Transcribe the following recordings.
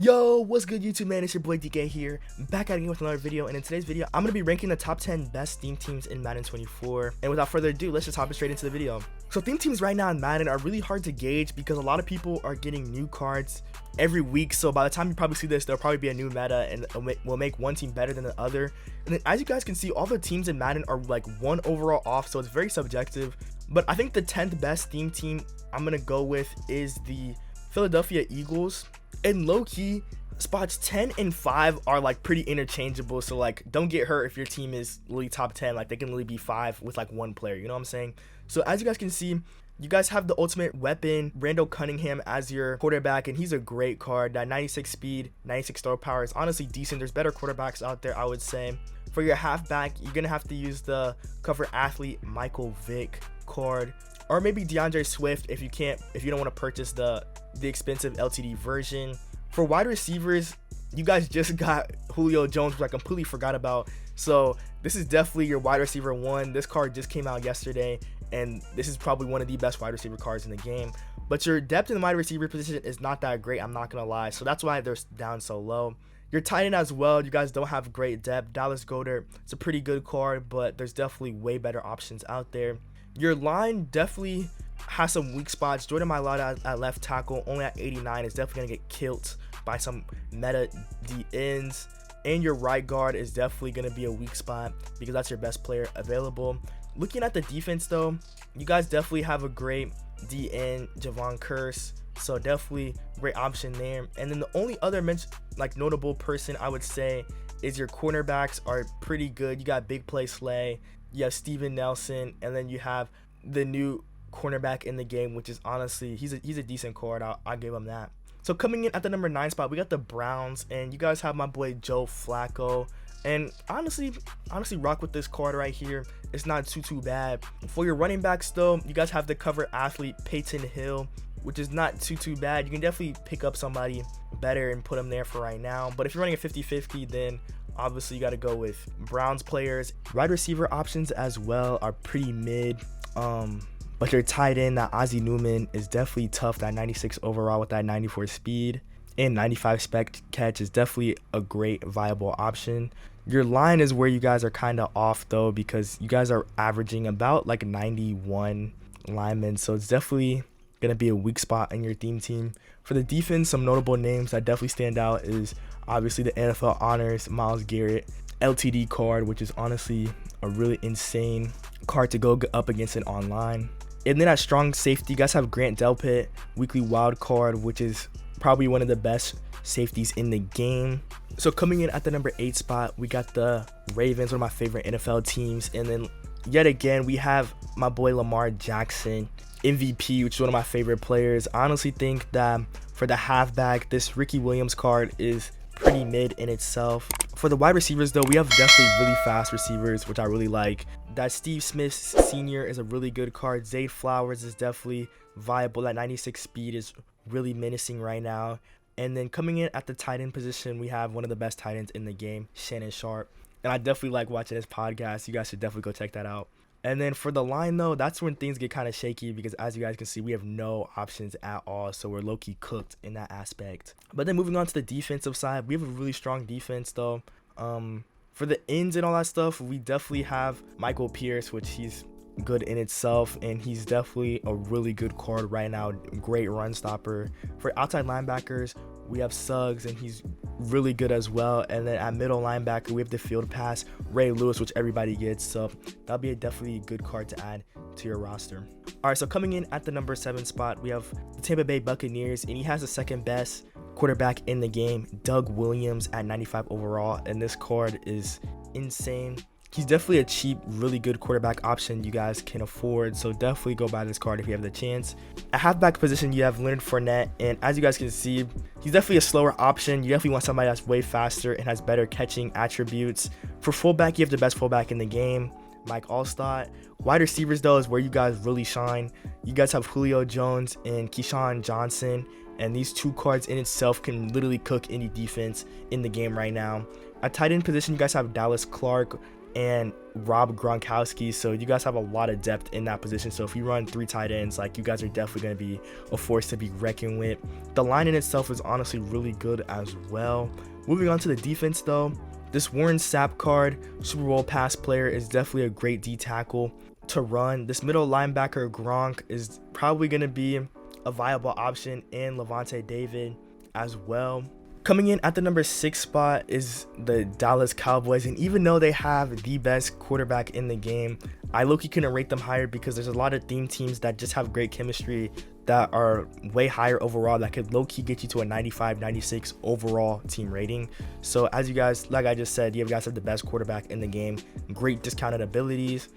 Yo, what's good YouTube man, it's your boy DK here, back at it again with another video. And in today's video, I'm going to be ranking the top 10 best theme teams in Madden 24. And without further ado, let's just hop straight into the video. So theme teams right now in Madden are really hard to gauge because a lot of people are getting new cards every week. So by the time you probably see this, there'll probably be a new meta and will make one team better than the other. And then as you guys can see, all the teams in Madden are like one overall off, so it's very subjective. But I think the 10th best theme team I'm going to go with is the Philadelphia Eagles. And low-key, spots 10 and 5 are like pretty interchangeable, so like don't get hurt if your team is literally top 10. Like they can literally be 5 with like one player, you know what I'm saying? So as you guys can see, you guys have the ultimate weapon, Randall Cunningham, as your quarterback, and he's a great card. That 96 speed, 96 throw power is honestly decent. There's better quarterbacks out there, I would say. For your halfback, you're gonna have to use the cover athlete Michael Vick card, or maybe DeAndre Swift if you don't want to purchase the expensive LTD version. For wide receivers, you guys just got Julio Jones, which I completely forgot about. So this is definitely your wide receiver 1. This card just came out yesterday, and this is probably one of the best wide receiver cards in the game. But your depth in the wide receiver position is not that great, I'm not gonna lie. So that's why they're down so low. Your tight end as well, you guys don't have great depth. Dallas Goedert, it's a pretty good card, but there's definitely way better options out there. Your line definitely has some weak spots. Jordan Mailata at left tackle, only at 89, is definitely gonna get killed by some meta D ends. And your right guard is definitely gonna be a weak spot because that's your best player available. Looking at the defense though, you guys definitely have a great D end, Javon Curse, so definitely great option there. And then the only other notable person I would say is your cornerbacks are pretty good. You got Big Play Slay, you have Steven Nelson, and then you have the new cornerback in the game, which is honestly he's a decent card. I'll give him that. So coming in at the number 9 spot, we got the Browns, and you guys have my boy Joe Flacco. And honestly rock with this card right here. It's not too bad. For your running backs though, you guys have the cover athlete Peyton Hill, which is not too bad. You can definitely pick up somebody better and put them there for right now. But if you're running a 50-50, then obviously you got to go with Browns players. Wide receiver options as well are pretty mid. But your tight end, that Ozzie Newman, is definitely tough. That 96 overall with that 94 speed and 95 spec catch is definitely a great viable option. Your line is where you guys are kind of off though, because you guys are averaging about like 91 linemen, so it's definitely gonna be a weak spot in your theme team. For the defense, some notable names that definitely stand out is obviously the NFL honors Myles Garrett LTD card, which is honestly a really insane card to go up against it online. And then at strong safety, you guys have Grant Delpit, weekly wild card, which is probably one of the best safeties in the game. So coming in at the number 8 spot, we got the Ravens, one of my favorite NFL teams. And then yet again, we have my boy Lamar Jackson, MVP, which is one of my favorite players. I honestly think that for the halfback, this Ricky Williams card is pretty mid in itself. For the wide receivers though, we have definitely really fast receivers, which I really like. That Steve Smith Sr. is a really good card. Zay Flowers is definitely viable. That 96 speed is really menacing right now. And then coming in at the tight end position, we have one of the best tight ends in the game, Shannon Sharp. And I definitely like watching his podcast. You guys should definitely go check that out. And then for the line though, that's when things get kind of shaky because as you guys can see, we have no options at all. So we're low-key cooked in that aspect. But then moving on to the defensive side, we have a really strong defense though. For the ends and all that stuff, we definitely have Michael Pierce, which he's good in itself, and he's definitely a really good card right now. Great run stopper. For outside linebackers, we have Suggs, and he's really good as well. And then at middle linebacker, we have the field pass Ray Lewis, which everybody gets, so that'll be definitely a good card to add to your roster. All right, so coming in at the number 7 spot, we have the Tampa Bay Buccaneers, and he has the second best quarterback in the game, Doug Williams, at 95 overall, and this card is insane. He's definitely a cheap, really good quarterback option you guys can afford, so definitely go buy this card if you have the chance. At halfback position, you have Leonard Fournette, and as you guys can see, he's definitely a slower option. You definitely want somebody that's way faster and has better catching attributes. For fullback, you have the best fullback in the game, Mike Allstott. Wide receivers though is where you guys really shine. You guys have Julio Jones and Keyshawn Johnson, and these two cards in itself can literally cook any defense in the game right now. At tight end position, you guys have Dallas Clark, and Rob Gronkowski. So you guys have a lot of depth in that position. So if you run 3 tight ends, like, you guys are definitely going to be a force to be reckoned with. The line in itself is honestly really good as well. Moving on to the defense though, this Warren Sapp card, Super Bowl pass player, is definitely a great D tackle to run. This middle linebacker Gronk is probably going to be a viable option, and Levante David as well. Coming in at the number 6 spot is the Dallas Cowboys, and even though they have the best quarterback in the game, I low-key couldn't rate them higher because there's a lot of theme teams that just have great chemistry that are way higher overall that could low-key get you to a 95, 96 overall team rating. So as you guys, like I just said, you guys have the best quarterback in the game, great discounted abilities.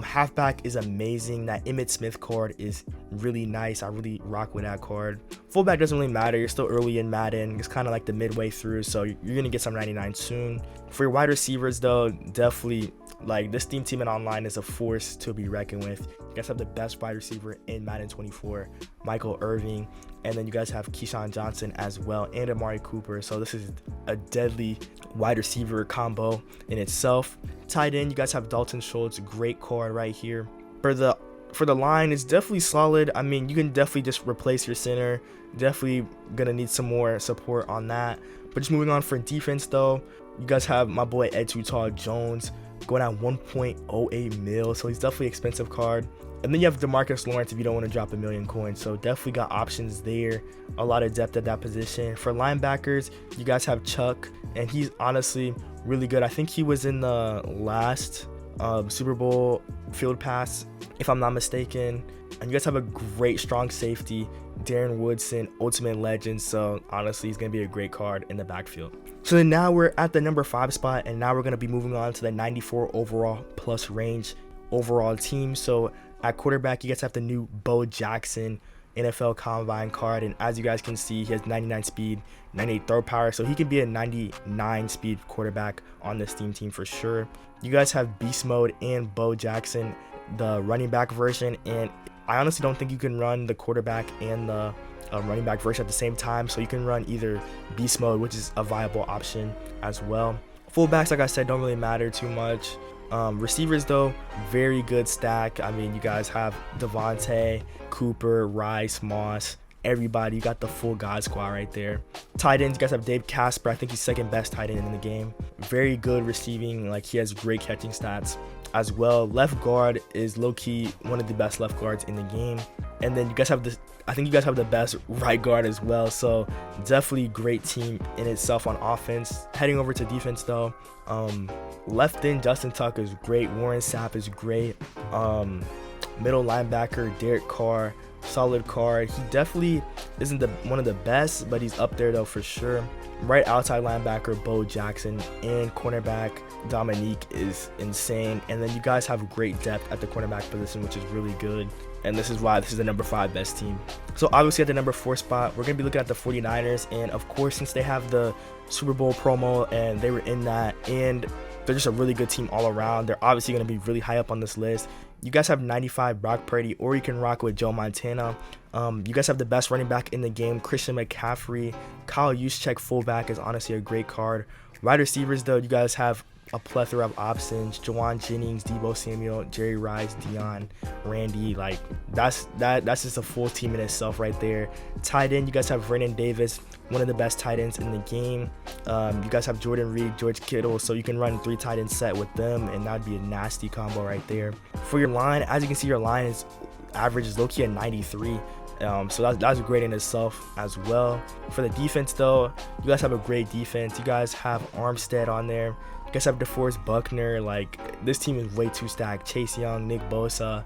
Halfback is amazing. That Emmitt Smith card is really nice. I really rock with that card. Fullback doesn't really matter. You're still early in Madden. It's kind of like the midway through, so you're going to get some 99 soon. For your wide receivers though, definitely, like, this team and online is a force to be reckoned with. You guys have the best wide receiver in Madden 24, Michael Irving, and then you guys have Keyshawn Johnson as well, and Amari Cooper. So this is a deadly wide receiver combo in itself. Tight end, you guys have Dalton Schultz, great card right here. For the line, it's definitely solid. I mean, you can definitely just replace your center. Definitely gonna need some more support on that. But just moving on for defense though, you guys have my boy Ed Tall Jones going at 1.08 mil, so he's definitely an expensive card. And then you have DeMarcus Lawrence if you don't want to drop a million coins, so definitely got options there. A lot of depth at that position. For linebackers, you guys have Chuck, and he's honestly really good. I think he was in the last Super Bowl field pass, if I'm not mistaken. And you guys have a great strong safety, Darren Woodson, ultimate legend. So honestly, he's going to be a great card in the backfield. So then now we're at the number 5 spot, and now we're going to be moving on to the 94 overall plus range overall team. So at quarterback, you guys have the new Bo Jackson NFL Combine card, and as you guys can see, he has 99 speed, 98 throw power, so he could be a 99 speed quarterback on this team for sure. You guys have beast mode and Bo Jackson, the running back version, and I honestly don't think you can run the quarterback and the running back version at the same time, so you can run either beast mode, which is a viable option as well. Fullbacks, like I said, don't really matter too much. Receivers though, very good stack. I mean, you guys have Devontae, Cooper, Rice, Moss, everybody. You got the full God squad right there. Tight ends, you guys have Dave Casper. I think he's second best tight end in the game. Very good receiving, like, he has great catching stats as well. Left guard is low-key one of the best left guards in the game. And then you guys have this, I think you guys have the best right guard as well. So definitely great team in itself on offense. Heading over to defense though, left in Justin Tucker is great. Warren Sapp is great. Middle linebacker Derek Carr, solid card. He definitely isn't one of the best, but he's up there though for sure. Right outside linebacker Bo Jackson, and cornerback Dominique is insane. And then you guys have great depth at the cornerback position, which is really good. And this is why this is the number 5 best team. So obviously at the number 4 spot, we're going to be looking at the 49ers. And of course, since they have the Super Bowl promo and they were in that, and they're just a really good team all around, they're obviously going to be really high up on this list. You guys have 95 Brock Purdy, or you can rock with Joe Montana. You guys have the best running back in the game, Christian McCaffrey. Kyle Juszczyk fullback is honestly a great card. Wide receivers though, you guys have a plethora of options: Jawan Jennings, Deebo Samuel, Jerry Rice, Dion, Randy. Like, that's just a full team in itself right there. Tight end, you guys have Vernon Davis, one of the best tight ends in the game. You guys have Jordan Reed, George Kittle, so you can run 3 tight end set with them, and that'd be a nasty combo right there. For your line, as you can see, your line is average is low-key at 93. So that's great in itself as well. For the defense though, you guys have a great defense. You guys have Armstead on there. You guys have DeForest Buckner. Like, this team is way too stacked. Chase Young, Nick Bosa,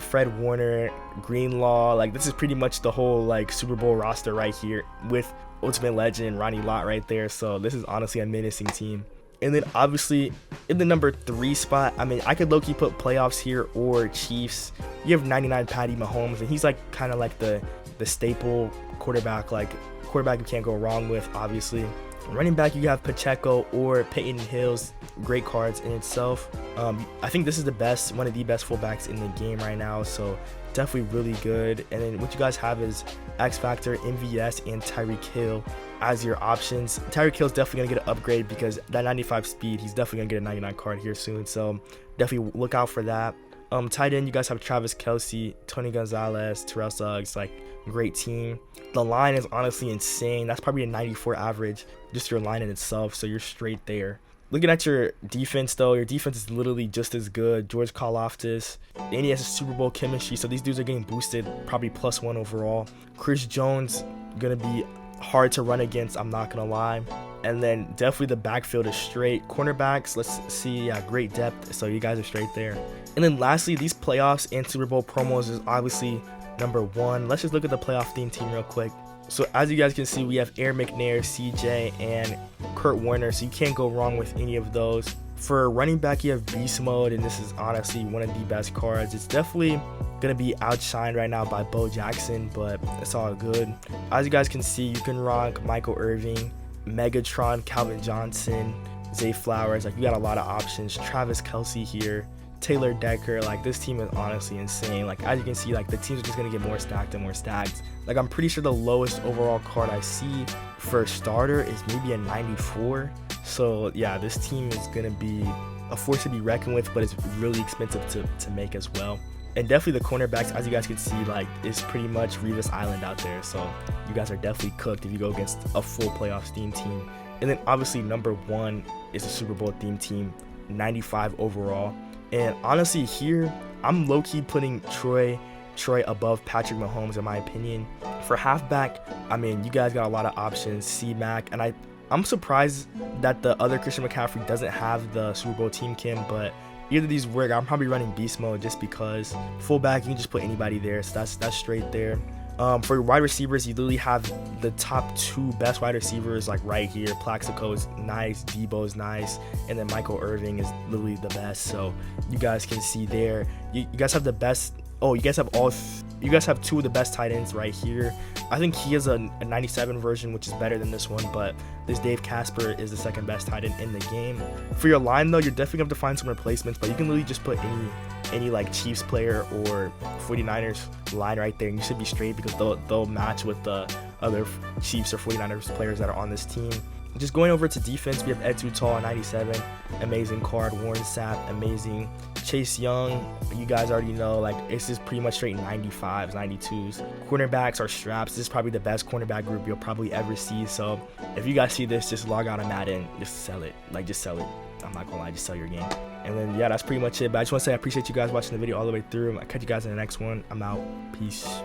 Fred Warner, Greenlaw. Like, this is pretty much the whole like Super Bowl roster right here with ultimate legend Ronnie Lott right there. So this is honestly a menacing team. And then obviously in the number 3 spot, I mean, I could low-key put playoffs here or Chiefs. You have 99 Patty Mahomes, and he's like kind of like the staple quarterback, like quarterback you can't go wrong with, obviously. Running back, you have Pacheco or Peyton Hills, great cards in itself. I think this is one of the best fullbacks in the game right now, so definitely really good. And then what you guys have is X Factor, MVS, and Tyreek Hill as your options. Tyreek Hill's definitely gonna get an upgrade because that 95 speed, he's definitely gonna get a 99 card here soon. So definitely look out for that. Tight end, you guys have Travis Kelce, Tony Gonzalez, Terrell Suggs, like great team. The line is honestly insane. That's probably a 94 average, just your line in itself. So you're straight there. Looking at your defense though, your defense is literally just as good. George Karlaftis, and he has a Super Bowl chemistry, so these dudes are getting boosted, probably +1 overall. Chris Jones gonna be hard to run against, I'm not gonna lie. And then definitely the backfield is straight. Cornerbacks, let's see, yeah, great depth, so you guys are straight there. And then lastly, these playoffs and Super Bowl promos is obviously number one. Let's just look at the playoff theme team real quick. So as you guys can see, we have Aaron McNair, CJ, and Kurt Warner, so you can't go wrong with any of those. For running back, you have Beast Mode, and this is honestly one of the best cards. It's definitely gonna be outshined right now by Bo Jackson, but it's all good. As you guys can see, you can rock Michael Irving, Megatron, Calvin Johnson, Zay Flowers. Like, you got a lot of options. Travis Kelce here, Taylor Decker. Like, this team is honestly insane. Like, as you can see, like, the teams are just gonna get more stacked and more stacked. Like, I'm pretty sure the lowest overall card I see for a starter is maybe a 94. So yeah, this team is gonna be a force to be reckoned with, but it's really expensive to make as well. And definitely the cornerbacks, as you guys can see, like, is pretty much Revis Island out there. So you guys are definitely cooked if you go against a full playoff theme team. And then obviously number one is a Super Bowl theme team, 95 overall. And honestly here, I'm low-key putting Troy above Patrick Mahomes in my opinion. For halfback, I mean, you guys got a lot of options, C-Mac, and I'm surprised that the other Christian McCaffrey doesn't have the Super Bowl team Kim, but either of these work. I'm probably running beast mode just because. Fullback, you can just put anybody there, so that's straight there. For your wide receivers, you literally have the top two best wide receivers like right here. Plaxico is nice, Debo's nice, and then Michael Irving is literally the best. So you guys can see there. You guys have the best. Oh, you guys have two of the best tight ends right here. I think he is a 97 version, which is better than this one, but this Dave Casper is the second best tight end in the game. For your line though, you're definitely going to have to find some replacements, but you can literally just put any like Chiefs player or 49ers line right there, and you should be straight because they'll match with the other Chiefs or 49ers players that are on this team. Just going over to defense, we have Ed Tall 97, amazing card. Warren Sapp, amazing. Chase Young, you guys already know, like, it's just pretty much straight 95s, 92s. Cornerbacks are straps. This is probably the best cornerback group you'll probably ever see. So if you guys see this, just log out of Madden, just sell it. Like, just sell it. I'm not gonna lie, just sell your game. And then yeah, that's pretty much it. But I just want to say I appreciate you guys watching the video all the way through. I'll catch you guys in the next one. I'm out. Peace.